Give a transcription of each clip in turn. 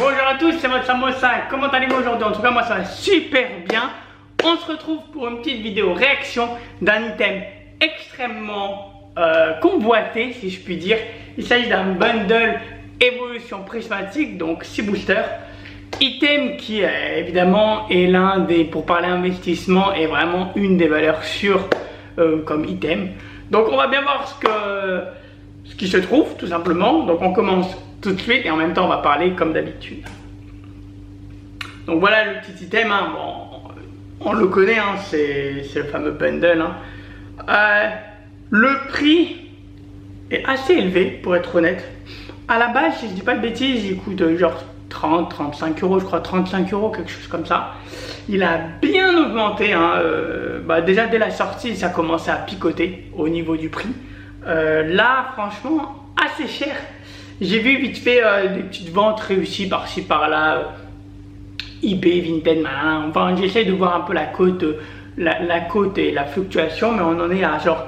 Bonjour à tous, c'est votre Samosa. Comment allez-vous aujourd'hui? En tout cas, moi ça va super bien. On se retrouve pour une petite vidéo réaction d'un item extrêmement convoité, si je puis dire. Il s'agit d'un bundle évolution prismatique, donc 6 boosters. Item qui évidemment est l'un des, pour parler investissement, est vraiment une des valeurs sûres comme item. Donc on va bien voir ce qui se trouve tout simplement. Donc on commence tout de suite et en même temps on va parler comme d'habitude. Donc voilà le petit item, hein. Bon, on le connaît, hein, c'est le fameux bundle. Hein. Le prix est assez élevé pour être honnête. À la base, si je dis pas de bêtises, il coûte genre 30, 35 euros, je crois 35 euros, quelque chose comme ça. Il a bien augmenté, hein. Déjà dès la sortie, ça commençait à picoter au niveau du prix. Là, franchement, assez cher. J'ai vu vite fait des petites ventes réussies par-ci par-là, eBay, Vinted, malin. Enfin, j'essaie de voir un peu la cote et la fluctuation, mais on en est à genre...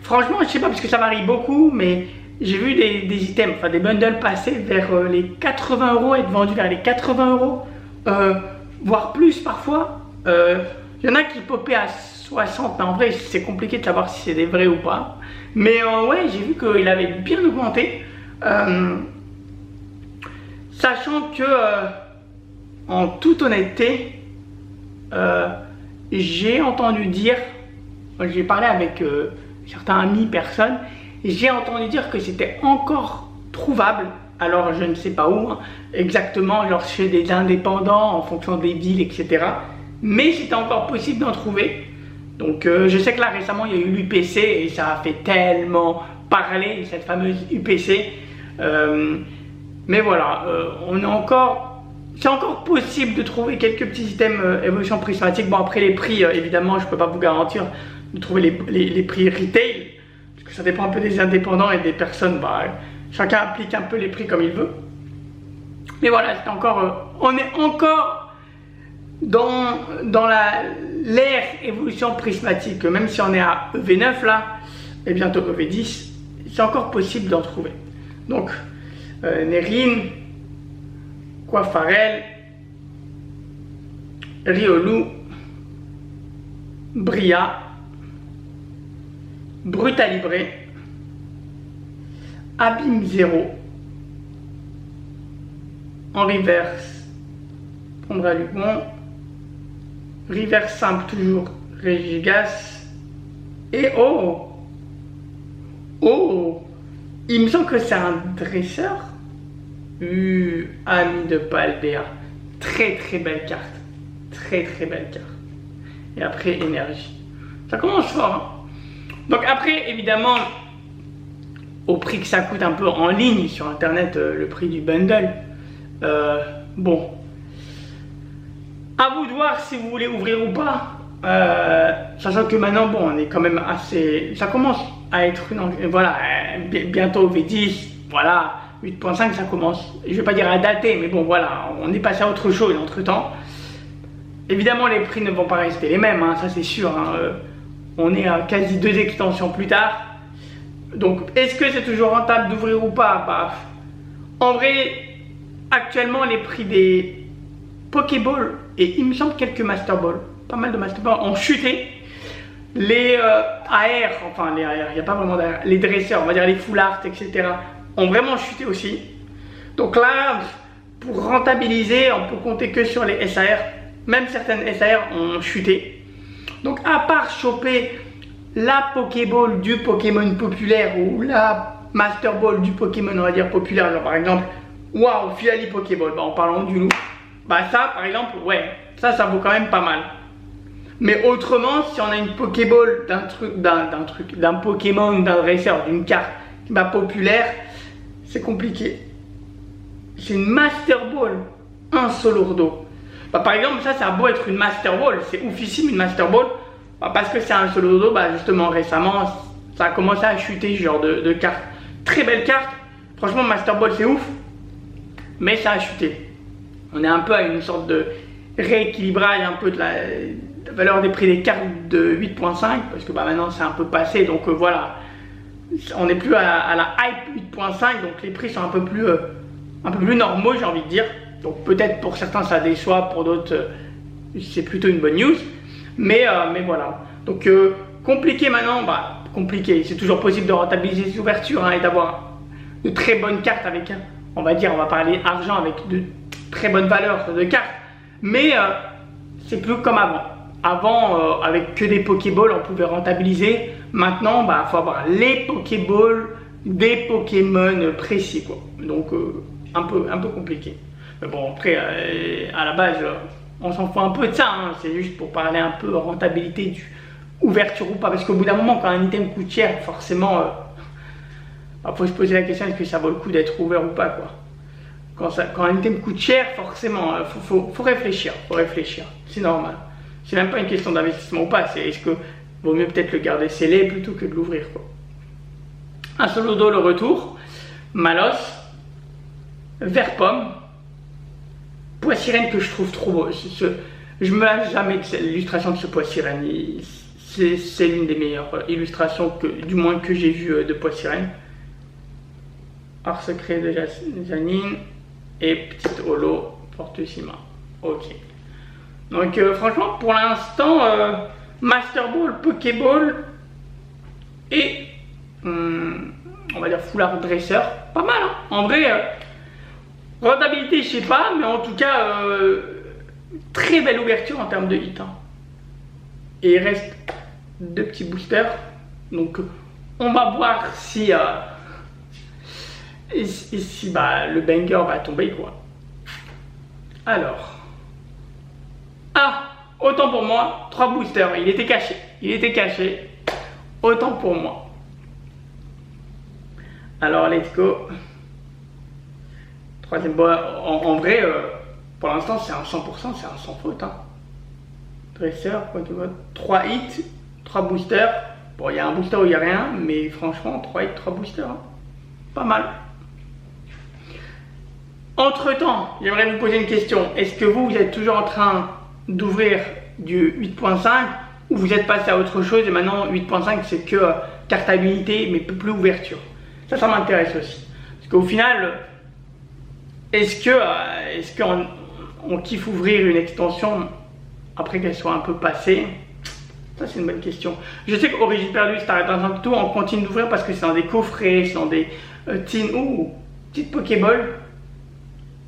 Franchement, je sais pas parce que ça varie beaucoup, mais j'ai vu des items, enfin des bundles passer vers les 80 euros, être vendus vers les 80 euros, voire plus parfois. Il y en a qui popaient à 60, mais en vrai, c'est compliqué de savoir si c'est des vrais ou pas. Mais ouais, j'ai vu qu'il avait bien augmenté. Sachant que, en toute honnêteté, j'ai entendu dire, j'ai parlé avec certains amis, personnes, j'ai entendu dire que c'était encore trouvable. Alors je ne sais pas où, hein, exactement, genre chez des indépendants en fonction des villes, etc. Mais c'était encore possible d'en trouver. Donc je sais que là récemment il y a eu l'UPC et ça a fait tellement parler, cette fameuse UPC. Mais voilà, c'est encore possible de trouver quelques petits items évolution prismatique. Bon, après les prix, évidemment, je ne peux pas vous garantir de trouver les prix retail, parce que ça dépend un peu des indépendants et des personnes. Chacun applique un peu les prix comme il veut. Mais voilà, c'est encore, on est encore dans l'ère évolution prismatique. Même si on est à EV9 là, et bientôt EV10, c'est encore possible d'en trouver. Donc, Nerine, Quafarel, Riolu, Bria, Brutalibre, Abîme 0, en reverse, prendra du bon, reverse simple toujours, Régigas, et il me semble que c'est un dresseur. Ami de Paldea, très très belle carte, très très belle carte. Et après énergie, ça commence fort, hein. Donc après évidemment, au prix que ça coûte un peu en ligne sur internet, le prix du bundle, bon, à vous de voir si vous voulez ouvrir ou pas. Sachant que maintenant, bon, on est quand même assez, ça commence à être voilà, bientôt V10, voilà. 8.5 ça commence, je vais pas dire à dater, mais bon voilà, on est passé à autre chose entre temps. Évidemment les prix ne vont pas rester les mêmes, hein, ça c'est sûr, hein. On est à quasi 2 extensions plus tard. Donc est-ce que c'est toujours rentable d'ouvrir ou pas? En vrai, actuellement les prix des Pokéball et il me semble quelques Master Ball, pas mal de Master Ball ont chuté. Les AR, enfin les AR, il n'y a pas vraiment d'AR, les dresseurs, on va dire les full art, etc. ont vraiment chuté aussi. Donc là, pour rentabiliser, on peut compter que sur les SAR. Même certaines SAR ont chuté. Donc à part choper la Pokéball du Pokémon populaire ou la Master Ball du Pokémon, on va dire populaire, genre par exemple, waouh, Fiali Pokéball, en parlant du loup. Ça par exemple, ouais, ça vaut quand même pas mal. Mais autrement, si on a une Pokéball d'un Pokémon, d'un dresseur, d'une carte populaire, c'est compliqué. C'est une Master Ball, un Solourdo. Par exemple, ça a beau être une Master Ball, c'est oufissime une Master Ball, parce que c'est un Solourdo, justement récemment, ça a commencé à chuter ce genre de carte. Très belle carte, franchement Master Ball c'est ouf, mais ça a chuté. On est un peu à une sorte de rééquilibrage un peu de la valeur des prix des cartes de 8.5, parce que maintenant c'est un peu passé, donc voilà. On n'est plus à la hype 8.5, donc les prix sont un peu plus un peu plus normaux, j'ai envie de dire. Donc peut-être pour certains ça déçoit, pour d'autres c'est plutôt une bonne news. Mais voilà. Donc compliqué maintenant, compliqué. C'est toujours possible de rentabiliser ses ouvertures et d'avoir de très bonnes cartes avec, on va parler argent avec de très bonnes valeurs de cartes. Mais c'est plus comme avant. Avant, avec que des Pokéballs, on pouvait rentabiliser. Maintenant, il faut avoir les Pokéballs des Pokémon précis, quoi. Donc, un peu compliqué. Mais bon, après, à la base, on s'en fout un peu de ça. Hein. C'est juste pour parler un peu rentabilité du ouverture ou pas. Parce qu'au bout d'un moment, quand un item coûte cher, forcément, faut se poser la question, est-ce que ça vaut le coup d'être ouvert ou pas, quoi. Quand un item coûte cher, forcément, faut réfléchir. C'est normal. C'est même pas une question d'investissement ou pas. C'est est-ce que vaut mieux peut-être le garder scellé plutôt que de l'ouvrir, quoi. Un Solourdo, le retour. Malos. Vert pomme. Pois sirène que je trouve trop beau. Je me lasse jamais de l'illustration de ce pois sirène. C'est l'une des meilleures illustrations du moins que j'ai vues de pois sirène. Art secret de Janine. Et petite holo Fortissima. Ok. Donc franchement pour l'instant Master Ball, Pokéball et on va dire foulard dresseur. Pas mal hein. En vrai rentabilité je sais pas, mais en tout cas très belle ouverture en termes de hit hein. Et il reste 2 petits boosters. Donc on va voir si le banger va tomber quoi. Alors. Ah, autant pour moi, 3 boosters, il était caché. Autant pour moi. Alors let's go. Troisième bois, en vrai, pour l'instant c'est un 100%, c'est un sans faute hein. Dresseur, 3 hits, 3 boosters. Bon, il y a un booster où il n'y a rien, mais franchement 3 hits, 3 boosters hein. Pas mal. Entre temps, j'aimerais vous poser une question. Est-ce que vous êtes toujours en train d'ouvrir du 8.5 ou vous êtes passé à autre chose et maintenant 8.5 c'est que cartabilité mais plus ouverture? Ça m'intéresse aussi. Parce qu'au final, est-ce qu'on kiffe ouvrir une extension après qu'elle soit un peu passée? Ça c'est une bonne question. Je sais qu'Origine Perdue, Star Eternal tout, on continue d'ouvrir parce que c'est dans des coffrets, c'est dans des tins ou petites Pokéball.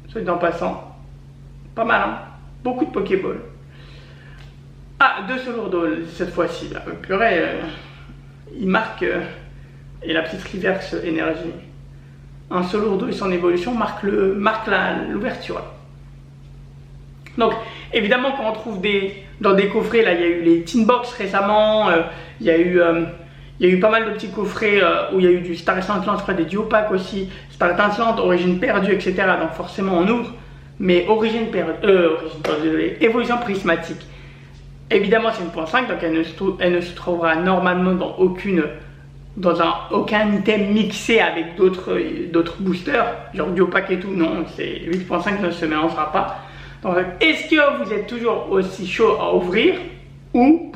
Soit en passant, pas mal hein, beaucoup de Pokéball. Ah, 2 Solourdo cette fois-ci. Purée, il marque et la petite reverse énergie. Un Solourdo et son évolution marque l'ouverture. Donc évidemment quand on trouve dans des coffrets, là il y a eu les Tin Box récemment, il y a eu pas mal de petits coffrets où il y a eu du Star Eternal, je crois des duo packs aussi, Star Eternal, Origine Perdue, etc. Donc forcément on ouvre, mais désolé, évolution prismatique. Évidemment c'est une 1.5, donc elle ne se trouvera normalement dans aucun item mixé avec d'autres boosters, genre duo pack et tout, non, 8.5 ne se mélangera pas. Donc est-ce que vous êtes toujours aussi chaud à ouvrir ou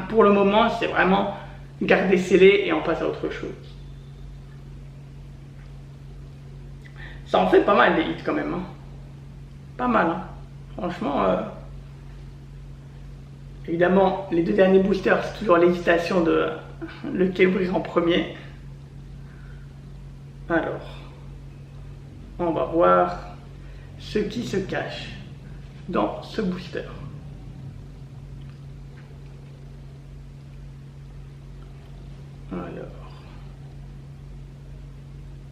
pour le moment c'est vraiment garder scellé et on passe à autre chose? Ça en fait pas mal des hits quand même hein. Pas mal hein. Franchement évidemment les 2 derniers boosters c'est toujours l'hésitation de lequel ouvrir en premier. Alors on va voir ce qui se cache dans ce booster. Alors,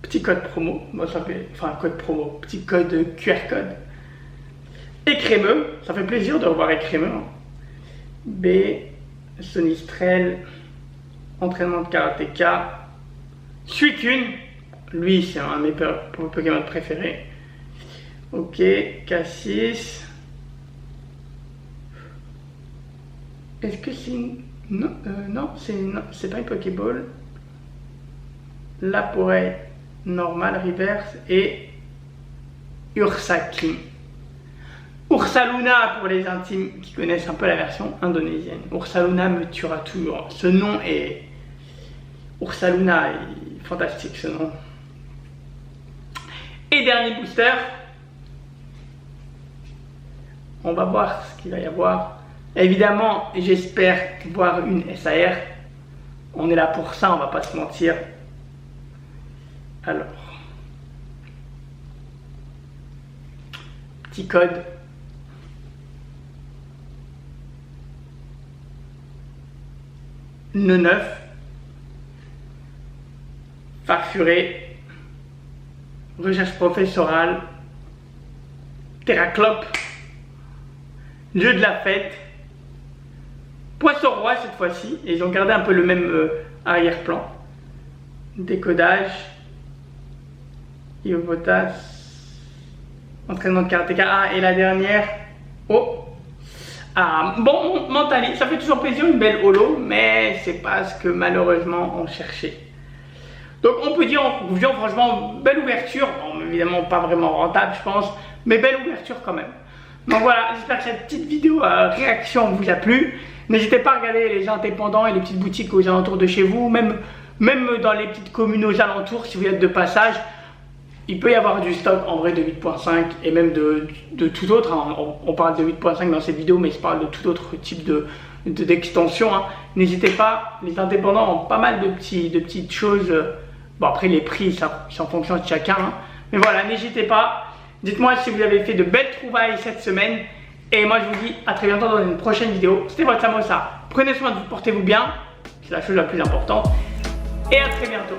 petit code promo, bon, ça fait, enfin code promo, petit code QR code. Écrémeux, ça fait plaisir de revoir Écrémeux. Hein. B, Sonistrel, entraînement de karatéka. Suicune, lui c'est un de mes Pokémon préférés. Ok, Cassis. Est-ce que c'est une... Non, non, c'est pas une Pokéball. Laporet normal, reverse et Ursaking. Ursaluna pour les intimes qui connaissent un peu la version indonésienne. Ursaluna me tuera toujours. Ce nom est... Ursaluna est fantastique ce nom. Et dernier booster. On va voir ce qu'il va y avoir. Évidemment, j'espère voir une SAR. On est là pour ça, on va pas se mentir. Alors. Petit code. Nœud 9. Farfuré. Recherche professorale. Terraclope. Lieu de la fête. Poisson roi cette fois-ci. Et ils ont gardé un peu le même arrière-plan. Décodage. Iovotas. Entraînement de karatéka. Ah, et la dernière. Oh. Ah, bon, Mentali. Ça fait toujours plaisir, une belle holo. Mais c'est pas ce que malheureusement on cherchait. Donc on peut dire en conclusion, franchement, belle ouverture. Bon, évidemment pas vraiment rentable, je pense. Mais belle ouverture quand même. Donc voilà, j'espère que cette petite vidéo réaction vous a plu. N'hésitez pas à regarder les indépendants et les petites boutiques aux alentours de chez vous, même dans les petites communes aux alentours, si vous êtes de passage. Il peut y avoir du stock en vrai de 8.5 et même de tout autre. Hein. On parle de 8.5 dans cette vidéo, mais je parle de tout autre type d'extension. Hein. N'hésitez pas, les indépendants ont pas mal de petites choses. Bon, après les prix, ça en fonction de chacun. Hein. Mais voilà, n'hésitez pas. Dites-moi si vous avez fait de belles trouvailles cette semaine. Et moi, je vous dis à très bientôt dans une prochaine vidéo. C'était votre Samosa. Prenez soin de vous, portez-vous bien. C'est la chose la plus importante. Et à très bientôt.